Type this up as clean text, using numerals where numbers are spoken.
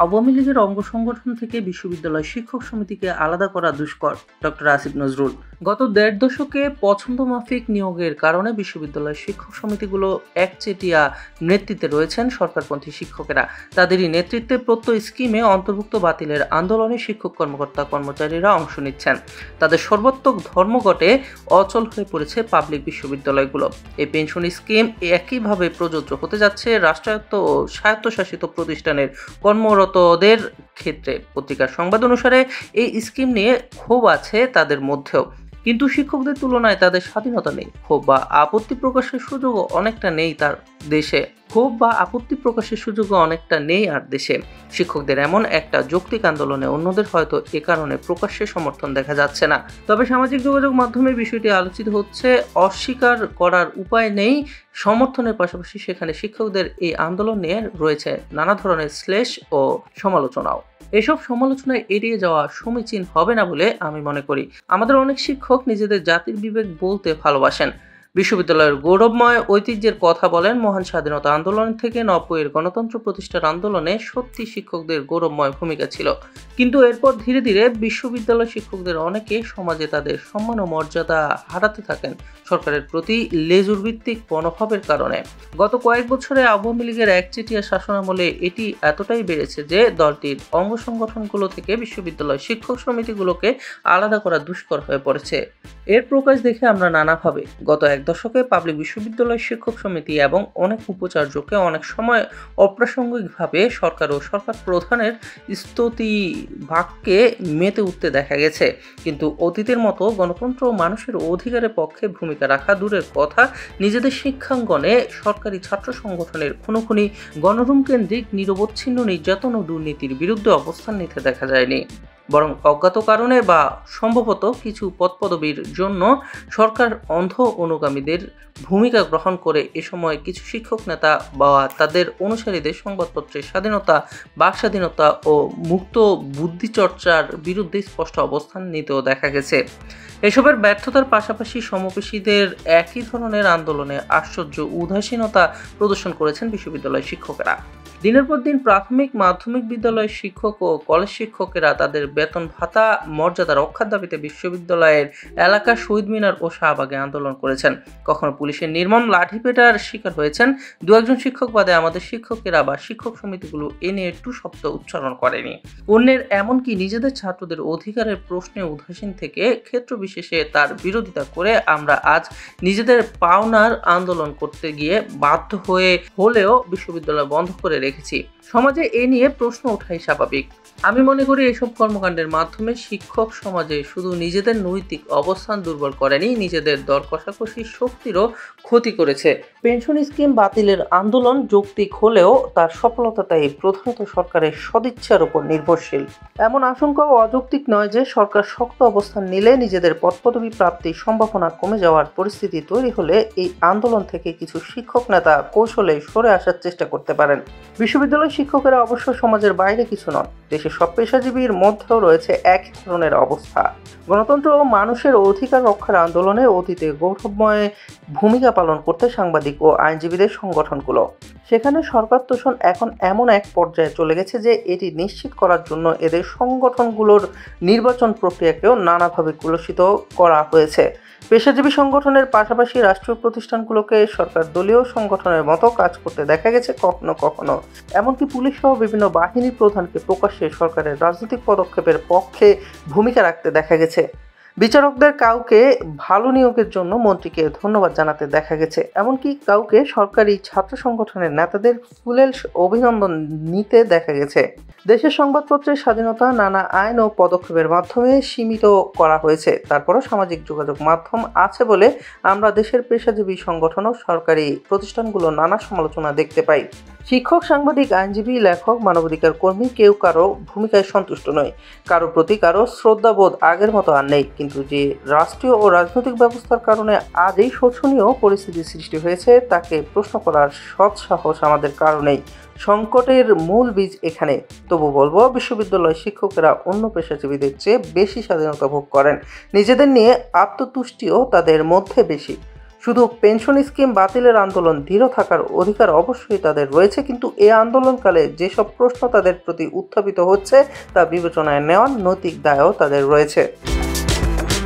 আওয়ামী লীগের অঙ্গ সংগঠন থেকে বিশ্ববিদ্যালয় শিক্ষক সমিতিকে আলাদা করা দুষ্কর ডক্টর আসিফ নজরুল। গত দেড় দশকে পছন্দমাফিক নিয়োগের কারণে বিশ্ববিদ্যালয় শিক্ষক সমিতিগুলো একচেটিয়া নেতৃত্বে রয়েছেন সরকারপন্থী শিক্ষকেরা। তাদেরই নেতৃত্বে প্রত্যয় স্কিমে অন্তর্ভুক্ত বাতিলের আন্দোলনে শিক্ষক কর্মকর্তা কর্মচারীরা অংশ নিচ্ছেন। তাদের সর্বাত্মক ধর্মঘটে অচল হয়ে পড়েছে পাবলিক বিশ্ববিদ্যালয়গুলো। এই পেনশন স্কিম একইভাবে প্রযোজ্য হতে যাচ্ছে রাষ্ট্রায়ত্ত ও স্বায়ত্তশাসিত প্রতিষ্ঠানের কর্মরতদের ক্ষেত্রে। পত্রিকার সংবাদ অনুসারে এই স্কিম নিয়ে ক্ষোভ আছে তাদের মধ্যেও, কিন্তু শিক্ষকদের তুলনায় তাদের স্বাধীনতা নেই। ক্ষোভ বা আপত্তি প্রকাশের সুযোগও অনেকটা নেই তার দেশে। আর দেশে শিক্ষকদের এমন একটা যৌক্তিক আন্দোলনে অন্যদের হয়তো এ কারণে প্রকাশ্যে সমর্থন দেখা যাচ্ছে না। তবে সামাজিক যোগাযোগ মাধ্যমে বিষয়টি আলোচিত হচ্ছে। অস্বীকার করার উপায় নেই, সমর্থনের পাশাপাশি সেখানে শিক্ষকদের এই আন্দোলন নিয়ে রয়েছে নানা ধরনের শ্লেষ ও সমালোচনাও। এসব সমালোচনায় এড়িয়ে যাওয়া সমীচীন হবে না বলে আমি মনে করি। আমাদের অনেক শিক্ষক নিজেদের জাতির বিবেক বলতে ভালোবাসেন, বিশ্ববিদ্যালয়ের গৌরবময় ঐতিহ্যের কথা বলেন। মহান স্বাধীনতা আন্দোলন থেকে 90-এর গণতন্ত্র প্রতিষ্ঠার আন্দোলনে সত্যি শিক্ষকদের গৌরবময় ভূমিকা ছিল, কিন্তু এরপর ধীরে ধীরে বিশ্ববিদ্যালয় শিক্ষকদের অনেকে সমাজে তাদের সম্মান ও মর্যাদা হারাতে থাকেন সরকারের প্রতি লেজুর ভিত্তিক মনোভাবের কারণে। গত কয়েক বছরে আওয়ামী লীগের একচেটিয়া শাসনামলে এটি এতটাই বেড়েছে যে দলটির অঙ্গ সংগঠনগুলো থেকে বিশ্ববিদ্যালয় শিক্ষক সমিতিগুলোকে আলাদা করা দুষ্কর হয়ে পড়েছে। এর প্রকাশ দেখে আমরা নানাভাবে গত এক দশকে পাবলিক বিশ্ববিদ্যালয় শিক্ষক সমিতি এবং অনেক উপাচার্যকে অনেক সময় অপ্রাসঙ্গিকভাবে সরকার ও সরকার প্রধানের স্তুতি বাক্যে মেতে উঠতে দেখা গেছে, কিন্তু অতীতের মতো গণতন্ত্র ও মানুষের অধিকারের পক্ষে ভূমিকা রাখা দূরের কথা, নিজেদের শিক্ষাঙ্গনে সরকারি ছাত্র সংগঠনের খুনোখুনি, গণরুম কেন্দ্রিক নিরবচ্ছিন্ন নির্যাতন ও দুর্নীতির বিরুদ্ধে অবস্থান নিতে দেখা যায়নি। বরং অজ্ঞাত কারণে বা সম্ভবত কিছু পদপদবীর জন্য সরকার অন্ধ অনুগামীদের ভূমিকা গ্রহণ করে এ সময় কিছু শিক্ষক নেতা বা তাদের অনুসারীদের সংবাদপত্রের স্বাধীনতা, বাক স্বাধীনতা ও মুক্ত বুদ্ধিচর্চার বিরুদ্ধে স্পষ্ট অবস্থান নিতেও দেখা গেছে। এসবের ব্যর্থতার পাশাপাশি সমপেশীদের একই ধরনের আন্দোলনে আশ্চর্য উদাসীনতা প্রদর্শন করেছেন বিশ্ববিদ্যালয় শিক্ষকেরা। দিনের পর দিন প্রাথমিক মাধ্যমিক বিদ্যালয়ের শিক্ষক ও কলেজ শিক্ষকেরা তাদের বেতন ভাতা মর্যাদা রক্ষার দাবিতে বিশ্ববিদ্যালয়ের এলাকা শহীদ মিনার ও শাহবাগে আন্দোলন করেছেন। কখনো পুলিশের নির্মম লাঠিপেটার শিকার হয়েছেন। দু একজন শিক্ষক বাদে আমাদের শিক্ষকেরা বা শিক্ষক সমিতিগুলো এ নিয়ে একটু শব্দ উচ্চারণ করেনি। অন্যের এমনকি নিজেদের ছাত্রদের অধিকারের প্রশ্নে উদাসীন থেকে ক্ষেত্র বিশেষে তার বিরোধিতা করে আমরা আজ নিজেদের পাওনার আন্দোলন করতে গিয়ে বাধ্য হলেও বিশ্ববিদ্যালয় বন্ধ করে রেখেছি। সমাজে এ নিয়ে প্রশ্ন ওঠাই স্বাভাবিক। আমি মনে করি এসব কর্মকাণ্ডের মাধ্যমে শিক্ষক সমাজে শুধু নিজেদের নৈতিক অবস্থান দুর্বল করেনি, নিজেদের দর কষাকষির শক্তিরও ক্ষতি করেছে। পেনশন স্কিম বাতিলের আন্দোলন যৌক্তিক হলেও তার সফলতা তাই প্রধানত সরকারের সদিচ্ছার উপর নির্ভরশীল। এমন আশঙ্কাও অযৌক্তিক নয় যে সরকার শক্ত অবস্থান নিলে নিজেদের পদপদবি প্রাপ্তির সম্ভাবনা কমে যাওয়ার পরিস্থিতি তৈরি হলে এই আন্দোলন থেকে কিছু শিক্ষক নেতা কৌশলে সরে আসার চেষ্টা করতে পারেন। বিশ্ববিদ্যালয় শিক্ষকেরা অবশ্য সমাজের বাইরে কিছু নন। দেশের সব পেশাজীবীর মধ্যেও রয়েছে একই ধরনের অবস্থা। গণতন্ত্র ও মানুষের অধিকার রক্ষার আন্দোলনে অতীতে গৌরবময় ভূমিকা পালন করতে সাংবাদিক ও আইনজীবীদের সংগঠনগুলো। সেখানে সরকার তোষণ এখন এমন এক পর্যায়ে চলে গেছে যে এটি নিশ্চিত করার জন্য এদের সংগঠনগুলোর নির্বাচন প্রক্রিয়াকেও নানাভাবে কলুষিত করা হয়েছে। পেশাজীবী সংগঠনের পাশাপাশি রাষ্ট্রীয় প্রতিষ্ঠানগুলোকে সরকার দলীয় সংগঠনের মতো কাজ করতে দেখা গেছে কখনো কখনো। এমনকি পুলিশ সহ বিভিন্ন বাহিনী প্রধানকে প্রকাশ্যে সরকারের রাজনৈতিক পদক্ষেপের পক্ষে ভূমিকা রাখতে দেখা গেছে। বিচারকদের কাউকে ভালো নিয়োগের জন্য মন্ত্রীকে ধন্যবাদ জানাতে দেখা গেছে, এমনকি কাউকে সরকারি ছাত্র সংগঠনের নেতাদের ফুলেল অভিনন্দন নিতে দেখা গেছে। দেশের সংবাদপত্রের স্বাধীনতা নানা আইন ও পদক্ষেপের মাধ্যমে সীমিত করা হয়েছে। তারপরও সামাজিক যোগাযোগ মাধ্যম আছে বলে আমরা দেশের পেশাজীবী সংগঠন ও সরকারি প্রতিষ্ঠানগুলো নানা সমালোচনা দেখতে পাই। শিক্ষক, সাংবাদিক, আইনজীবী, লেখক, মানবাধিকার কর্মী কেউ কারো ভূমিকায় সন্তুষ্ট নয়। কারো প্রতি কারো শ্রদ্ধাবোধ আগের মতো আর নেই। কিন্তু যে রাষ্ট্রীয় ও রাজনৈতিক ব্যবস্থার কারণে আজ এই শোচনীয় পরিস্থিতির সৃষ্টি হয়েছে তাকে প্রশ্ন করার সৎ সাহস আমাদের কারণেই। সংকটের মূল বীজ এখানে। তবু বলবো, বিশ্ববিদ্যালয় শিক্ষকেরা অন্য পেশাজীবীদের চেয়ে বেশি স্বাধীনতা ভোগ করেন। নিজেদের নিয়ে আত্মতুষ্টিও তাদের মধ্যে বেশি। শুধু পেনশন স্কিম বাতিলের আন্দোলন দৃঢ় থাকার অধিকার অবশ্যই তাদের রয়েছে, কিন্তু এই আন্দোলনকালে যেসব প্রশ্ন তাদের প্রতি উত্থাপিত হচ্ছে তা বিবেচনায় নেওয়ার নৈতিক দায়ও তাদের রয়েছে।